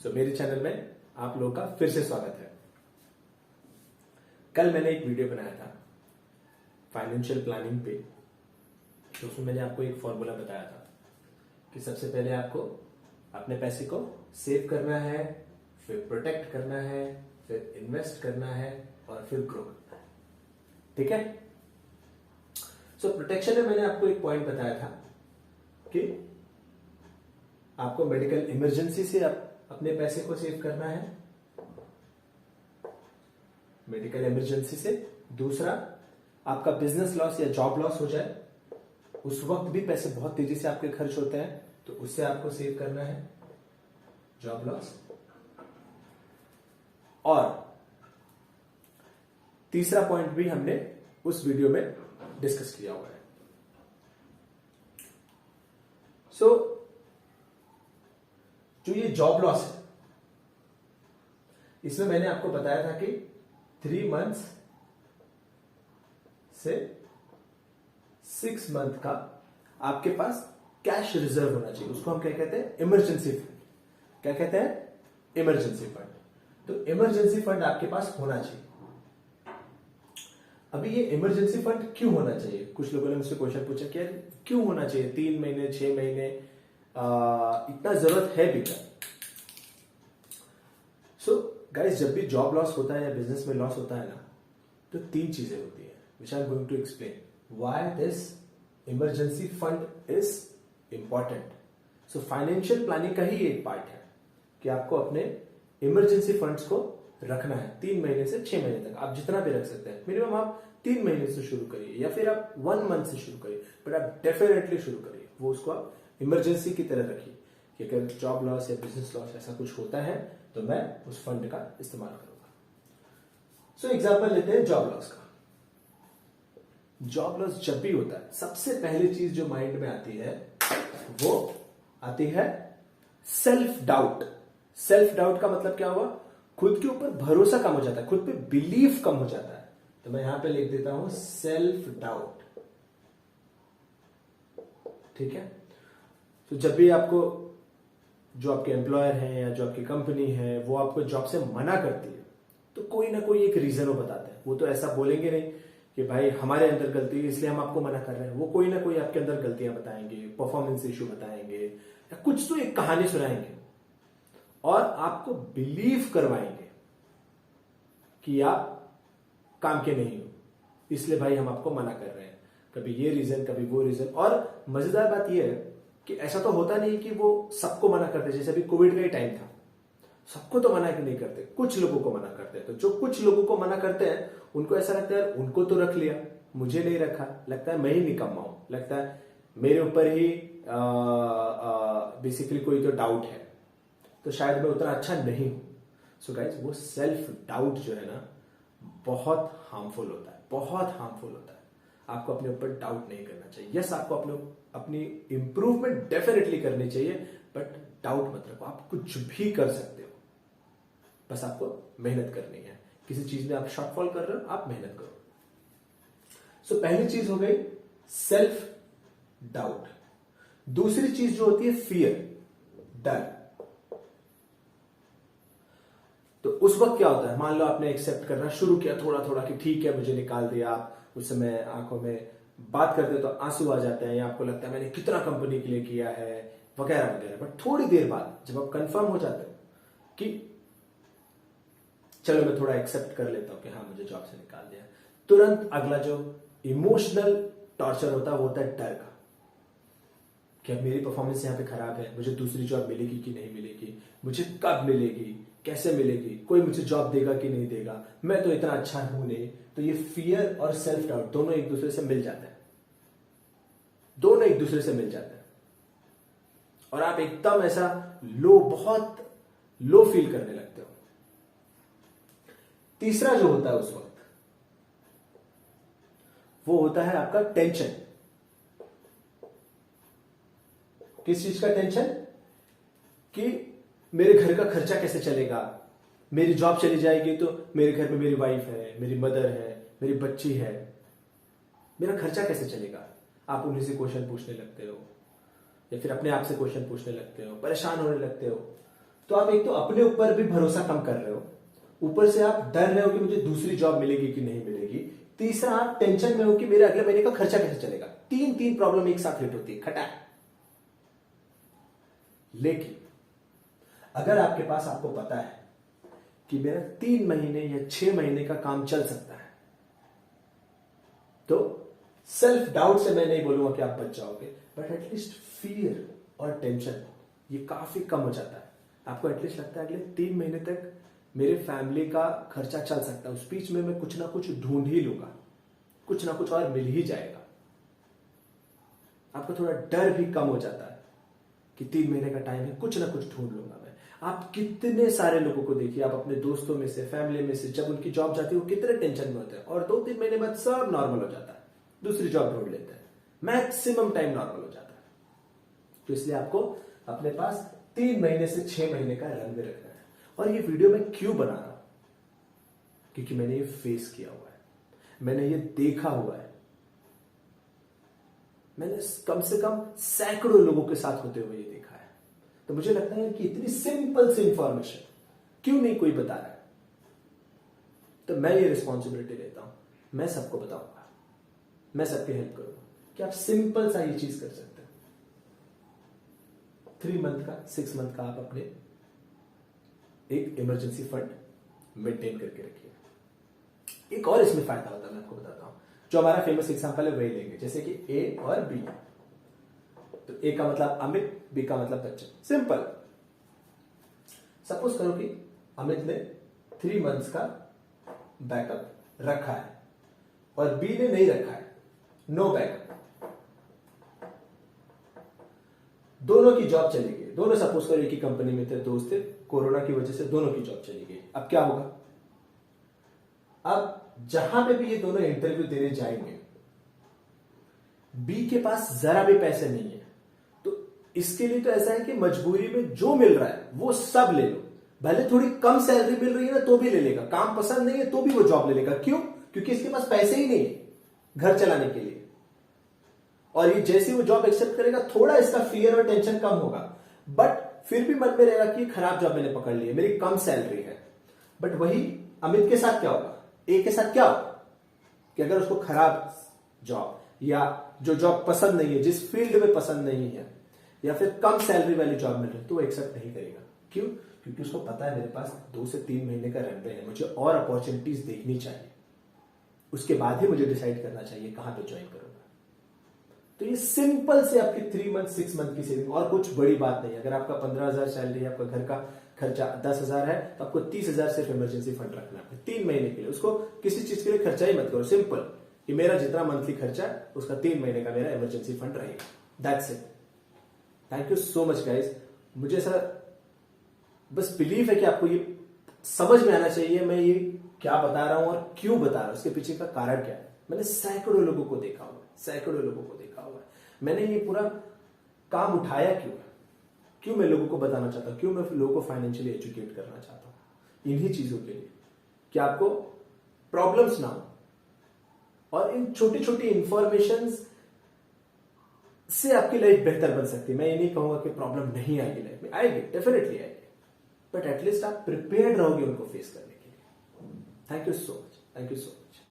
मेरे चैनल में आप लोगों का फिर से स्वागत है। कल मैंने एक वीडियो बनाया था फाइनेंशियल प्लानिंग पे, तो उसमें मैंने आपको एक फॉर्मूला बताया था कि सबसे पहले आपको अपने पैसे को सेव करना है, फिर प्रोटेक्ट करना है, फिर इन्वेस्ट करना है और फिर ग्रो करना है। ठीक है। प्रोटेक्शन में मैंने आपको एक पॉइंट बताया था कि आपको मेडिकल इमरजेंसी से अपने पैसे को सेव करना है, मेडिकल इमरजेंसी से। दूसरा, आपका बिजनेस लॉस या जॉब लॉस हो जाए, उस वक्त भी पैसे बहुत तेजी से आपके खर्च होते हैं, तो उससे आपको सेव करना है, जॉब लॉस। और तीसरा पॉइंट भी हमने उस वीडियो में डिस्कस किया हुआ है। जो ये जॉब लॉस है, इसमें मैंने आपको बताया था कि 3 मंथ्स से 6 मंथ का आपके पास कैश रिजर्व होना चाहिए। उसको हम क्या कहते हैं? Emergency fund. क्या कहते हैं? Emergency fund. तो इमरजेंसी फंड आपके पास होना चाहिए। अभी ये इमरजेंसी फंड क्यों होना चाहिए? कुछ लोगों ने मुझसे क्वेश्चन पूछा कि यार क्यों होना चाहिए? 3 महीने 6 महीने इतना जरूरत है भी क्या? गाइस, जब भी जॉब लॉस होता है या बिजनेस में लॉस होता है ना, तो 3 चीजें होती है, which I am going to explain why this emergency fund is important. Financial planning का ही एक पार्ट है कि आपको अपने इमरजेंसी फंड्स को रखना है 3 महीने से 6 महीने तक। आप जितना भी रख सकते हैं, मिनिमम आप 3 महीने से शुरू करिए या फिर आप 1 मंथ से शुरू करिए, बट आप डेफिनेटली शुरू करिए। वो उसको आप इमरजेंसी की तरह रखिए कि अगर जॉब लॉस या बिजनेस लॉस ऐसा कुछ होता है तो मैं उस फंड का इस्तेमाल करूंगा। एग्जांपल लेते हैं जॉब लॉस का। जॉब लॉस जब भी होता है, सबसे पहली चीज जो माइंड में आती है वो आती है सेल्फ डाउट। सेल्फ डाउट का मतलब क्या हुआ? खुद के ऊपर भरोसा कम हो जाता है, खुद पे बिलीफ कम हो जाता है। तो मैं यहां पे लिख देता हूं सेल्फ डाउट। ठीक है। तो जब भी आपको जो आपके एम्प्लॉयर हैं या जो आपकी कंपनी है वो आपको जॉब से मना करती है, तो कोई ना कोई एक रीजन वो बताते हैं। वो तो ऐसा बोलेंगे नहीं कि भाई हमारे अंदर गलती है इसलिए हम आपको मना कर रहे हैं। वो कोई ना कोई आपके अंदर गलतियां बताएंगे, परफॉर्मेंस इश्यू बताएंगे या कुछ तो एक कहानी सुनाएंगे और आपको बिलीव करवाएंगे कि आप काम के नहीं हो, इसलिए भाई हम आपको मना कर रहे हैं। कभी ये रीजन, कभी वो रीजन। और मजेदार बात यह है कि ऐसा तो होता नहीं कि वो सबको मना करते। जैसे अभी कोविड का ही टाइम था, सबको तो मना नहीं करते, कुछ लोगों को मना करते हैं। तो जो कुछ लोगों को मना करते हैं उनको ऐसा लगता है उनको तो रख लिया, मुझे नहीं रखा, लगता है मैं ही निकम्मा हूं, लगता है मेरे ऊपर ही बेसिकली कोई तो डाउट है, तो शायद मैं उतना अच्छा नहीं हूं। सो गाइज, वो सेल्फ डाउट जो है ना, बहुत हार्मफुल होता है, बहुत हार्मफुल होता है। आपको अपने ऊपर डाउट नहीं करना चाहिए। यस, आपको अपनी इंप्रूवमेंट डेफिनेटली करनी चाहिए, बट डाउट मत रखो। आप कुछ भी कर सकते हो, बस आपको मेहनत करनी है। किसी चीज में आप शॉर्टफॉल कर रहे हो, आप मेहनत करो। पहली चीज हो गई सेल्फ डाउट। दूसरी चीज जो होती है फियर, डर। तो उस वक्त क्या होता है? मान लो आपने एक्सेप्ट करना शुरू किया थोड़ा थोड़ा कि ठीक है मुझे निकाल दिया। आप उस समय आंखों में बात करते तो आंसू आ जाते हैं, या आपको लगता है मैंने कितना कंपनी के लिए किया है वगैरह वगैरह। बट थोड़ी देर बाद जब आप कंफर्म हो जाते हो कि चलो मैं थोड़ा एक्सेप्ट कर लेता हूं कि हाँ मुझे जॉब से निकाल दिया, तुरंत अगला जो इमोशनल टॉर्चर होता है वो होता है डर का कि अब मेरी परफॉर्मेंस यहां पे खराब है, मुझे दूसरी जॉब मिलेगी कि नहीं मिलेगी, मुझे कब मिलेगी, कैसे मिलेगी, कोई मुझे जॉब देगा कि नहीं देगा, मैं तो इतना अच्छा हूं नहीं। तो ये फियर और सेल्फ डाउट दोनों एक दूसरे से मिल जाते हैं, दोनों एक दूसरे से मिल जाते हैं और आप एकदम ऐसा लो, बहुत लो फील करने लगते हो। तीसरा जो होता है उस वक्त वो होता है आपका टेंशन। किस चीज का टेंशन? कि मेरे घर का खर्चा कैसे चलेगा, मेरी जॉब चली जाएगी तो मेरे घर में मेरी वाइफ है, मेरी मदर है, मेरी बच्ची है, मेरा खर्चा कैसे चलेगा। आप उन्हीं से क्वेश्चन पूछने लगते हो या फिर अपने आप से क्वेश्चन पूछने लगते हो, परेशान होने लगते हो। तो आप एक तो अपने ऊपर भी भरोसा कम कर रहे हो, ऊपर से आप डर रहे हो कि मुझे दूसरी जॉब मिलेगी कि नहीं मिलेगी, तीसरा आप टेंशन में हो कि मेरे अगले महीने का खर्चा कैसे चलेगा। तीन प्रॉब्लम एक साथ हिट होती है, खटा। लेकिन अगर आपके पास, आपको पता है कि मेरा 3 महीने या 6 महीने का काम चल सकता है, तो सेल्फ डाउट से मैं नहीं बोलूंगा कि आप बच जाओगे, बट एटलीस्ट फियर और टेंशन ये काफी कम हो जाता है। आपको एटलीस्ट लगता है अगले 3 महीने तक मेरे फैमिली का खर्चा चल सकता है, उस बीच में मैं कुछ ना कुछ ढूंढ ही लूंगा, कुछ ना कुछ और मिल ही जाएगा। आपको थोड़ा डर भी कम हो जाता है कि 3 महीने का टाइम है, कुछ ना कुछ ढूंढ लूंगा मैं। आप कितने सारे लोगों को देखिए, आप अपने दोस्तों में से, फैमिली में से, जब उनकी जॉब जाती है वो कितने टेंशन में होते हैं, और 2-3 महीने बाद सब नॉर्मल हो जाता है, दूसरी जॉब ढूंढ लेते हैं, मैक्सिमम टाइम नॉर्मल हो जाता है। तो इसलिए आपको अपने पास 3 महीने से 6 महीने का रनवे रखना है। और ये वीडियो मैं क्यों बना रहा हूं? क्योंकि मैंने ये फेस किया हुआ है, मैंने ये देखा हुआ है, मैंने कम से कम सैकड़ों लोगों के साथ होते हुए ये देखा है। तो मुझे लगता है कि इतनी सिंपल सी इंफॉर्मेशन क्यों नहीं कोई बता रहा है। तो मैं ये रिस्पॉन्सिबिलिटी लेता हूं, मैं सबको बताऊंगा, मैं सबकी हेल्प करूंगा कि आप सिंपल सा ये चीज कर सकते हैं। 3 मंथ का, 6 मंथ का आप अपने एक इमरजेंसी फंड मेंटेन करके रखिए। एक और इसमें फायदा होता है, मैं आपको बताता हूं। जो हमारा फेमस एग्जांपल है वही लेंगे, जैसे कि ए और बी। तो ए का मतलब अमित, बी का मतलब बच्चन। सिंपल। सपोज करो कि अमित ने 3 मंथ्स का बैकअप रखा है और बी ने नहीं रखा है, नो बैकअप। दोनों की जॉब चली गई, दोनों सपोज करो एक ही कंपनी में थे, दोस्त थे, कोरोना की वजह से दोनों की जॉब चली गई। अब क्या होगा? अब जहां पे भी ये दोनों इंटरव्यू देने जाएंगे, बी के पास जरा भी पैसे नहीं है, तो इसके लिए तो ऐसा है कि मजबूरी में जो मिल रहा है वो सब ले लो। भले थोड़ी कम सैलरी मिल रही है ना तो भी ले लेगा, काम पसंद नहीं है तो भी वो जॉब ले लेगा। क्यों? क्योंकि इसके पास पैसे ही नहीं है घर चलाने के लिए। और ये जैसे वो जॉब एक्सेप्ट करेगा, थोड़ा इसका फियर और टेंशन कम होगा, बट फिर भी मन में रहेगा कि खराब जॉब मैंने पकड़ ली है, मेरी कम सैलरी है। बट वही अमित के साथ क्या होगा, ए के साथ क्या होगा कि अगर उसको खराब जॉब या जो जॉब पसंद नहीं है, जिस फील्ड में पसंद नहीं है, या फिर कम सैलरी वाली जॉब मिल रही है, तो वो एक्सेप्ट नहीं करेगा। क्यों? क्योंकि उसको पता है मेरे पास 2 से 3 महीने का रनवे है, मुझे और अपॉर्चुनिटीज देखनी चाहिए, उसके बाद ही मुझे डिसाइड करना चाहिए कहां पे ज्वाइन करूंगा। तो ये सिंपल से आपकी 3 मंथ 6 मंथ की सेविंग, और कुछ बड़ी बात नहीं। अगर आपका 15,000 सैलरी है, आपका घर का खर्चा 10,000 है, तो आपको 30,000 सिर्फ इमरजेंसी फंड रखना है 3 महीने के लिए। उसको किसी चीज के लिए खर्चा ही मत करो, सिंपल कि मेरा जितना मंथली खर्चा है उसका 3 महीने का मेरा इमरजेंसी फंड रहेगा। That's it. Thank you so much guys. मुझे ऐसा बस बिलीव है कि आपको ये समझ में आना चाहिए मैं ये क्या बता रहा हूं और क्यों बता रहा हूं, इसके पीछे का कारण क्या है। मैंने सैकड़ों लोगों को देखा हुआ है, सैकड़ों लोगों को देखा हुआ है। मैंने ये पूरा काम उठाया क्यों मैं लोगों को बताना चाहता हूं, क्यों मैं लोगों को फाइनेंशियली एजुकेट करना चाहता हूं, इन्हीं चीजों के लिए कि आपको प्रॉब्लम्स ना हो। और इन छोटी छोटी इंफॉर्मेशन से आपकी लाइफ बेहतर बन सकती है। मैं ये नहीं कहूंगा कि प्रॉब्लम नहीं आएगी लाइफ में, आएगी, डेफिनेटली आएगी, बट एटलीस्ट आप प्रिपेयर्ड रहोगे उनको फेस करने के लिए। Thank you so much, thank you so much.